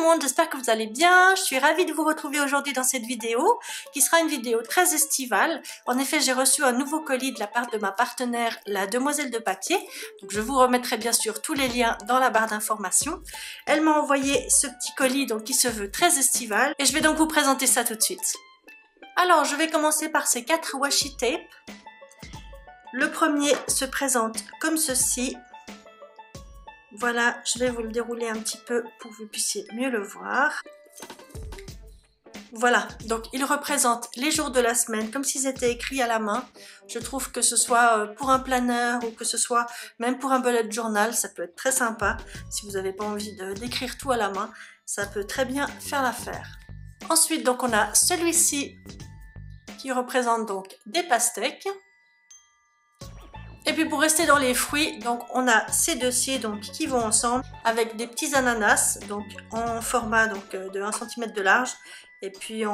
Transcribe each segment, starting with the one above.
le monde, j'espère que vous allez bien. Je suis ravie de vous retrouver aujourd'hui dans cette vidéo qui sera une vidéo très estivale. En effet, j'ai reçu un nouveau colis de la part de ma partenaire, la Demoiselle de Papier. Donc je vous remettrai bien sûr tous les liens dans la barre d'informations. Elle m'a envoyé ce petit colis donc qui se veut très estival et je vais donc vous présenter ça tout de suite. Alors je vais commencer par ces 4 washi tape. Le premier se présente comme ceci. Voilà, je vais vous le dérouler un petit peu pour que vous puissiez mieux le voir. Voilà, donc il représente les jours de la semaine comme s'ils étaient écrits à la main. Je trouve que ce soit pour un planeur ou que ce soit même pour un bullet journal, ça peut être très sympa. Si vous n'avez pas envie d'écrire tout à la main, ça peut très bien faire l'affaire. Ensuite, donc on a celui-ci qui représente donc des pastèques. Et puis pour rester dans les fruits, donc on a ces deux-ci donc qui vont ensemble avec des petits ananas donc en format donc de 1 cm de large et puis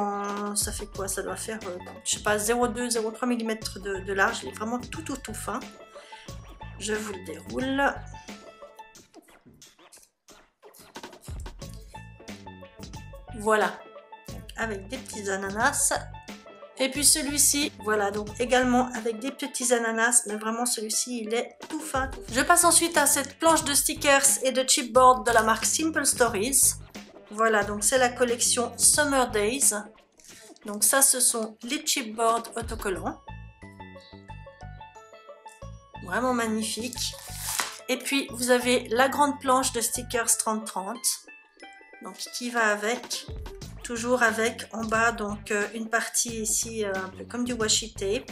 ça fait quoi? Ça doit faire je sais pas 0,2-0,3 mm de large. Il est vraiment tout fin. Je vous le déroule. Voilà, donc avec des petits ananas. Et puis celui-ci, voilà, donc également avec des petits ananas, mais vraiment celui-ci, il est tout fin. Je passe ensuite à cette planche de stickers et de chipboard de la marque Simple Stories. Voilà, donc c'est la collection Summer Days. Donc ça, ce sont les chipboards autocollants. Vraiment magnifique. Et puis, vous avez la grande planche de stickers 30-30, donc qui va avec... Toujours avec en bas donc une partie ici un peu comme du washi tape.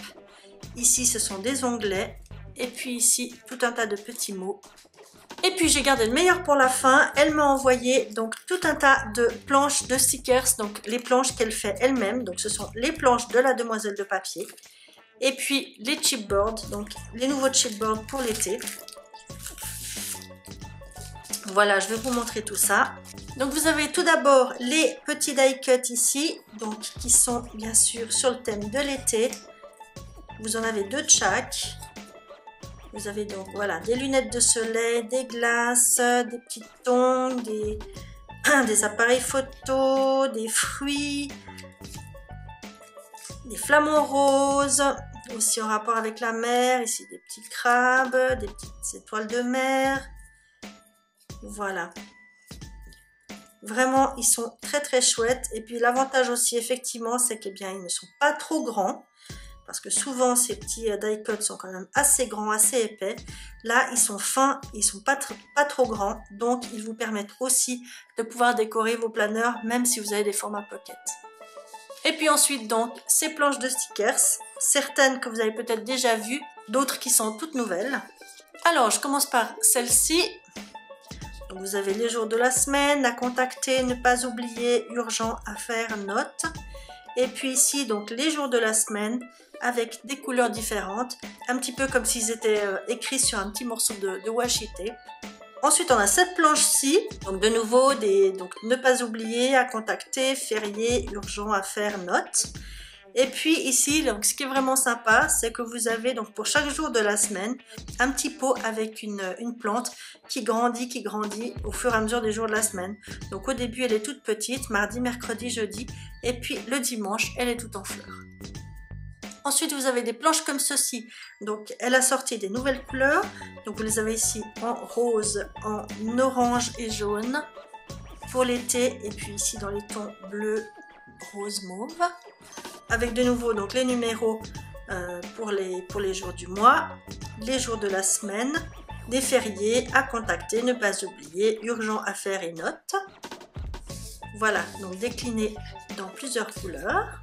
Ici ce sont des onglets et puis ici tout un tas de petits mots. Et puis j'ai gardé le meilleur pour la fin. Elle m'a envoyé donc tout un tas de planches de stickers, donc les planches qu'elle fait elle-même. Donc ce sont les planches de la Demoiselle de Papier. Et puis les chipboards, donc les nouveaux chipboards pour l'été. Voilà, je vais vous montrer tout ça. Donc vous avez tout d'abord les petits die cut ici, donc qui sont bien sûr sur le thème de l'été. Vous en avez 2 de chaque. Vous avez donc voilà des lunettes de soleil, des glaces, des petites tongs, des appareils photo, des fruits, des flamants roses, aussi en rapport avec la mer. Ici des petits crabes, des petites étoiles de mer. Voilà. Vraiment, ils sont très chouettes. Et puis l'avantage aussi, effectivement, c'est qu'ils ne sont pas trop grands. Parce que souvent, ces petits die cuts sont quand même assez grands, assez épais. Là, ils sont fins, ils sont pas trop grands. Donc, ils vous permettent aussi de pouvoir décorer vos planeurs, même si vous avez des formats pocket. Et puis ensuite, donc, ces planches de stickers. Certaines que vous avez peut-être déjà vues, d'autres qui sont toutes nouvelles. Alors, je commence par celle-ci. Donc vous avez les jours de la semaine, à contacter, ne pas oublier, urgent, à faire, note. Et puis ici, donc les jours de la semaine avec des couleurs différentes, un petit peu comme s'ils étaient écrits sur un petit morceau de washi tape. Ensuite, on a cette planche-ci, donc de nouveau, donc ne pas oublier, à contacter, férié, urgent, à faire, note. Et puis ici, donc, ce qui est vraiment sympa, c'est que vous avez donc pour chaque jour de la semaine, un petit pot avec une plante qui grandit au fur et à mesure des jours de la semaine. Donc au début, elle est toute petite, mardi, mercredi, jeudi, et puis le dimanche, elle est toute en fleurs. Ensuite, vous avez des planches comme ceci. Donc, elle a sorti des nouvelles couleurs. Donc, vous les avez ici en rose, en orange et jaune pour l'été, et puis ici dans les tons bleu, rose, mauve. Avec de nouveau donc les numéros pour les jours du mois, les jours de la semaine, des fériés, à contacter, ne pas oublier, urgent à faire et notes. Voilà, donc décliné dans plusieurs couleurs.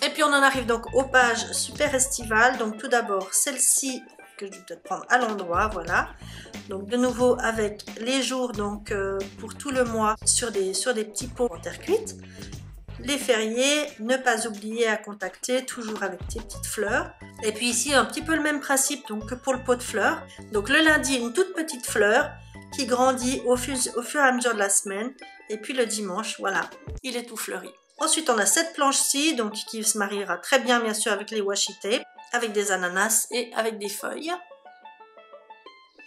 Et puis on en arrive donc aux pages super estivales. Donc tout d'abord celle-ci que je vais peut-être prendre à l'endroit, voilà. Donc de nouveau avec les jours donc pour tout le mois sur des petits pots en terre cuite. Les fériés, ne pas oublier à contacter, toujours avec tes petites fleurs. Et puis ici, un petit peu le même principe donc, que pour le pot de fleurs. Donc le lundi, une toute petite fleur qui grandit au fur et à mesure de la semaine. Et puis le dimanche, voilà, il est tout fleuri. Ensuite, on a cette planche-ci, donc qui se mariera très bien sûr avec les washi tape, avec des ananas et avec des feuilles.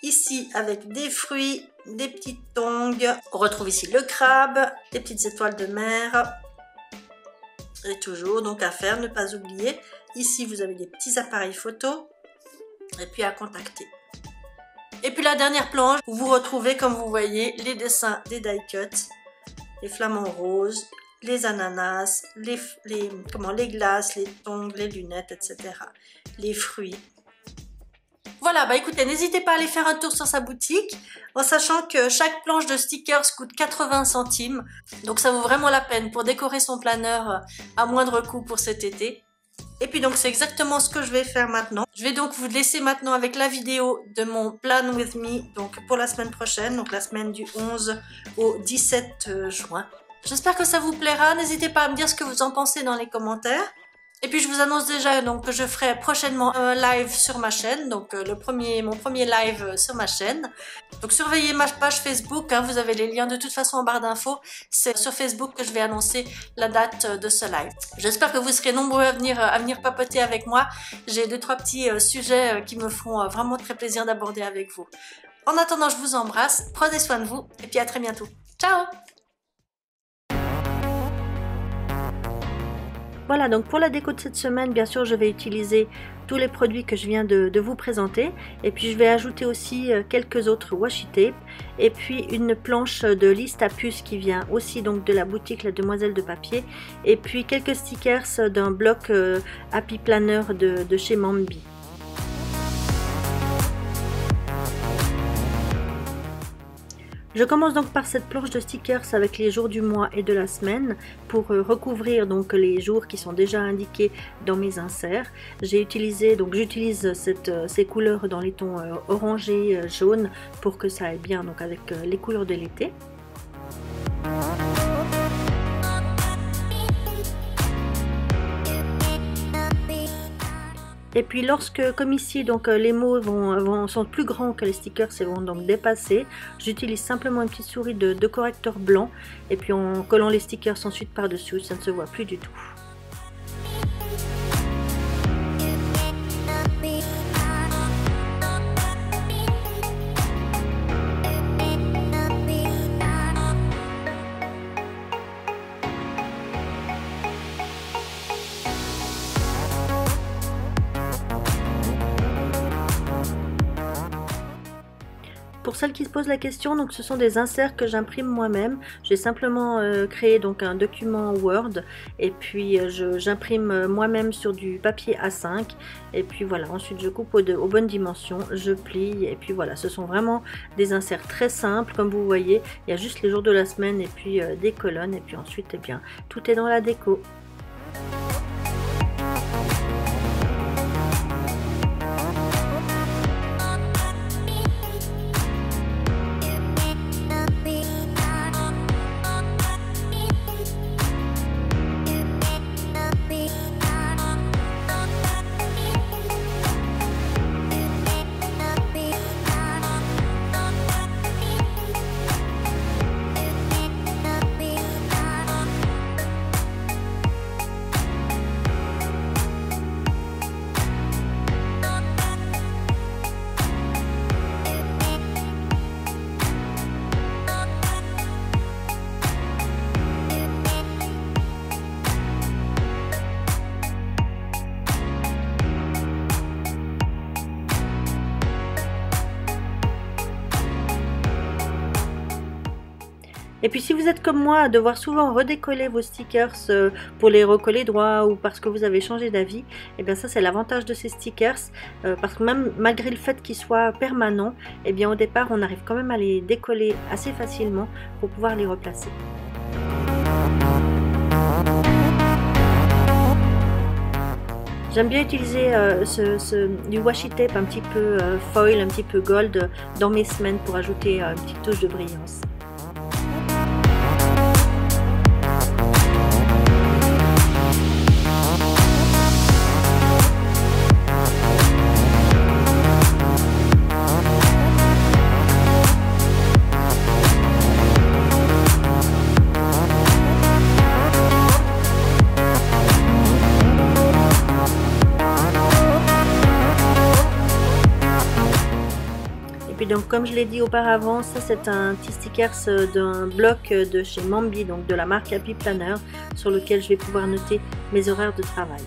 ici avec des fruits, des petites tongs. On retrouve ici le crabe, des petites étoiles de mer. Et toujours donc à faire, ne pas oublier. Ici vous avez des petits appareils photo et puis à contacter. Et puis la dernière planche où vous retrouvez, comme vous voyez, les dessins des die cuts, les flamants roses, les ananas, les glaces, les tongs, les lunettes, etc. Les fruits. Voilà, bah écoutez, n'hésitez pas à aller faire un tour sur sa boutique, en sachant que chaque planche de stickers coûte 80 centimes. Donc ça vaut vraiment la peine pour décorer son planeur à moindre coût pour cet été. Et puis donc c'est exactement ce que je vais faire maintenant. Je vais donc vous laisser maintenant avec la vidéo de mon Plan With Me, donc pour la semaine prochaine, donc la semaine du 11 au 17 juin. J'espère que ça vous plaira, n'hésitez pas à me dire ce que vous en pensez dans les commentaires. Et puis je vous annonce déjà donc que je ferai prochainement un live sur ma chaîne, donc mon premier live sur ma chaîne. Donc surveillez ma page Facebook, hein, vous avez les liens de toute façon en barre d'infos. C'est sur Facebook que je vais annoncer la date de ce live. J'espère que vous serez nombreux à venir papoter avec moi. J'ai 2-3 petits sujets qui me feront vraiment très plaisir d'aborder avec vous. En attendant, je vous embrasse, prenez soin de vous et puis à très bientôt. Ciao! Voilà, donc pour la déco de cette semaine, bien sûr, je vais utiliser tous les produits que je viens de vous présenter. Et puis, je vais ajouter aussi quelques autres washi tape. Et puis, une planche de liste à puces qui vient aussi donc de la boutique La Demoiselle de Papier. Et puis, quelques stickers d'un bloc Happy Planner de chez Mambi. Je commence donc par cette planche de stickers avec les jours du mois et de la semaine pour recouvrir donc les jours qui sont déjà indiqués dans mes inserts. J'utilise ces couleurs dans les tons orangé, jaune pour que ça aille bien donc avec les couleurs de l'été. Et puis lorsque, comme ici, donc les mots sont plus grands que les stickers et vont donc dépasser, j'utilise simplement une petite souris de correcteur blanc et puis en collant les stickers ensuite par-dessus, ça ne se voit plus du tout. Pour celles qui se posent la question, donc ce sont des inserts que j'imprime moi-même. J'ai simplement créé donc un document Word et puis j'imprime moi-même sur du papier A5 et puis voilà, ensuite je coupe aux bonnes dimensions, je plie et puis voilà, ce sont vraiment des inserts très simples comme vous voyez. Il y a juste les jours de la semaine et puis des colonnes et puis ensuite eh bien tout est dans la déco. Et puis si vous êtes comme moi à devoir souvent redécoller vos stickers pour les recoller droit ou parce que vous avez changé d'avis, et bien ça c'est l'avantage de ces stickers parce que même malgré le fait qu'ils soient permanents, et bien au départ on arrive quand même à les décoller assez facilement pour pouvoir les replacer. J'aime bien utiliser du washi tape un petit peu foil, un petit peu gold dans mes semaines pour ajouter une petite touche de brillance. puis donc comme je l'ai dit auparavant, ça c'est un petit stickers d'un bloc de chez Mambi, donc de la marque Happy Planner, sur lequel je vais pouvoir noter mes horaires de travail.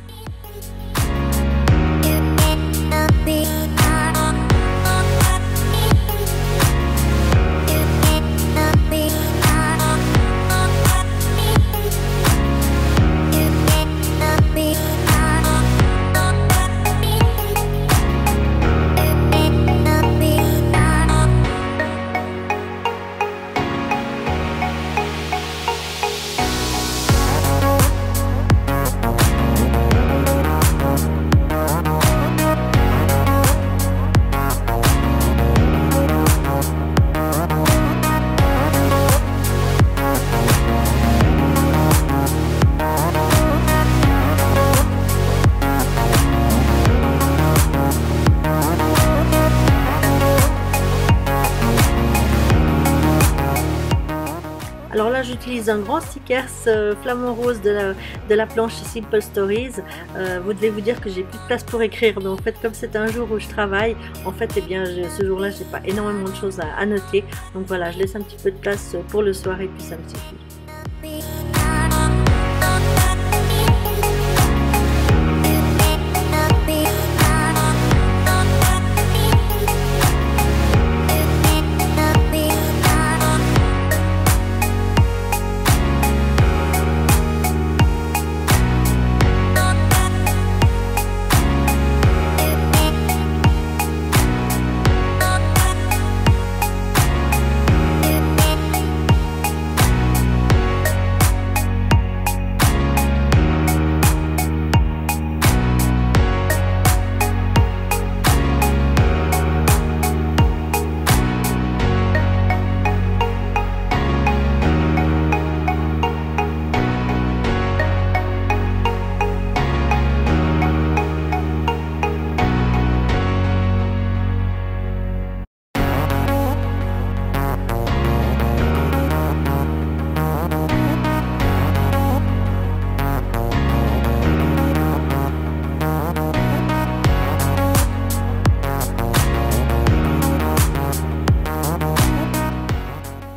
Alors là, j'utilise un grand stickers flamant rose de la planche Simple Stories. Vous devez vous dire que j'ai plus de place pour écrire, mais en fait, comme c'est un jour où je travaille, en fait, eh bien, ce jour-là, j'ai pas énormément de choses à noter. Donc voilà, je laisse un petit peu de place pour le soir et puis ça me suffit.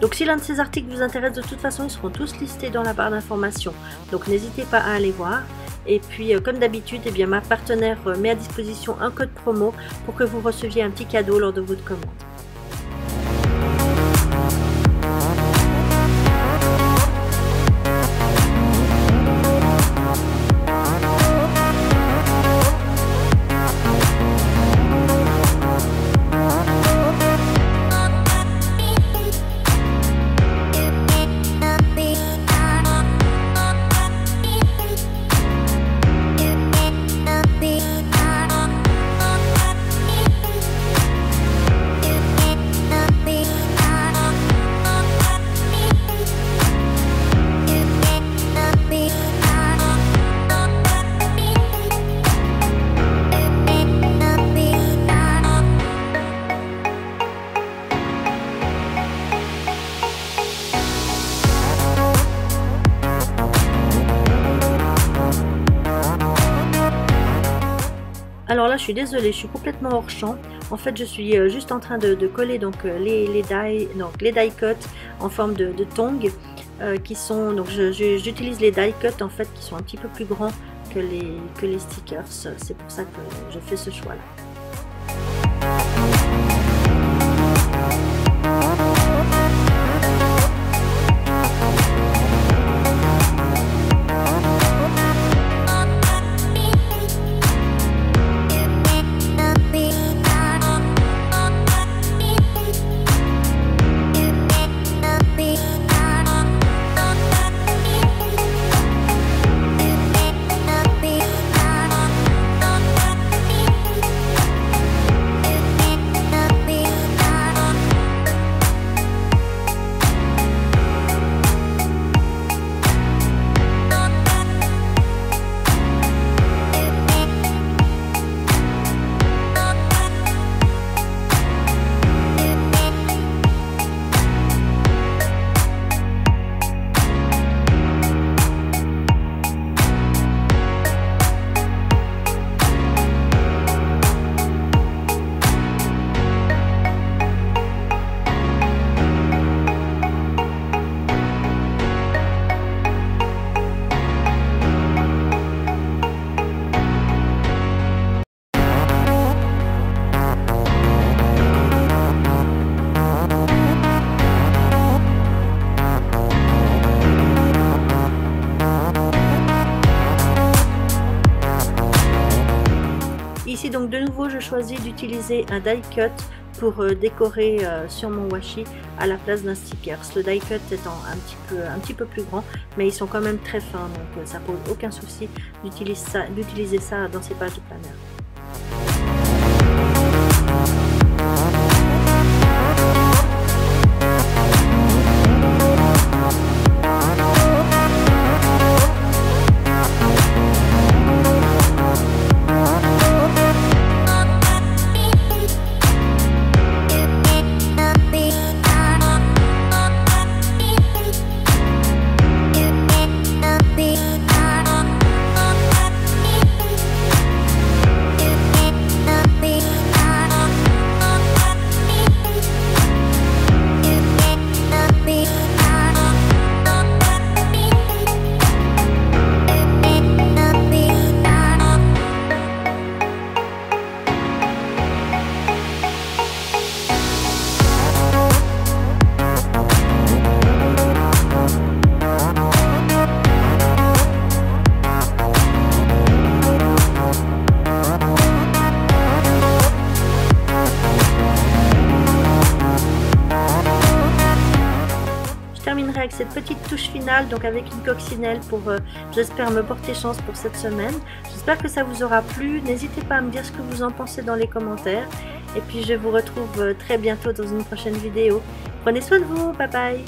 Donc si l'un de ces articles vous intéresse, de toute façon, ils seront tous listés dans la barre d'informations. Donc n'hésitez pas à aller voir. Et puis comme d'habitude, eh bien, ma partenaire met à disposition un code promo pour que vous receviez un petit cadeau lors de votre commande. Alors là, je suis désolée, je suis complètement hors champ. En fait, je suis juste en train de coller donc les die cut en forme de tongs qui sont donc j'utilise les die cut en fait qui sont un petit peu plus grands que les stickers. C'est pour ça que je fais ce choix là. nouveau, je choisis d'utiliser un die cut pour décorer sur mon washi à la place d'un sticker. Le die cut étant un petit peu plus grand, mais ils sont quand même très fins, donc ça pose aucun souci d'utiliser ça dans ces pages de planeur. Avec cette petite touche finale, donc avec une coccinelle pour j'espère me porter chance pour cette semaine. J'espère que ça vous aura plu, n'hésitez pas à me dire ce que vous en pensez dans les commentaires et puis je vous retrouve très bientôt dans une prochaine vidéo. Prenez soin de vous, bye bye.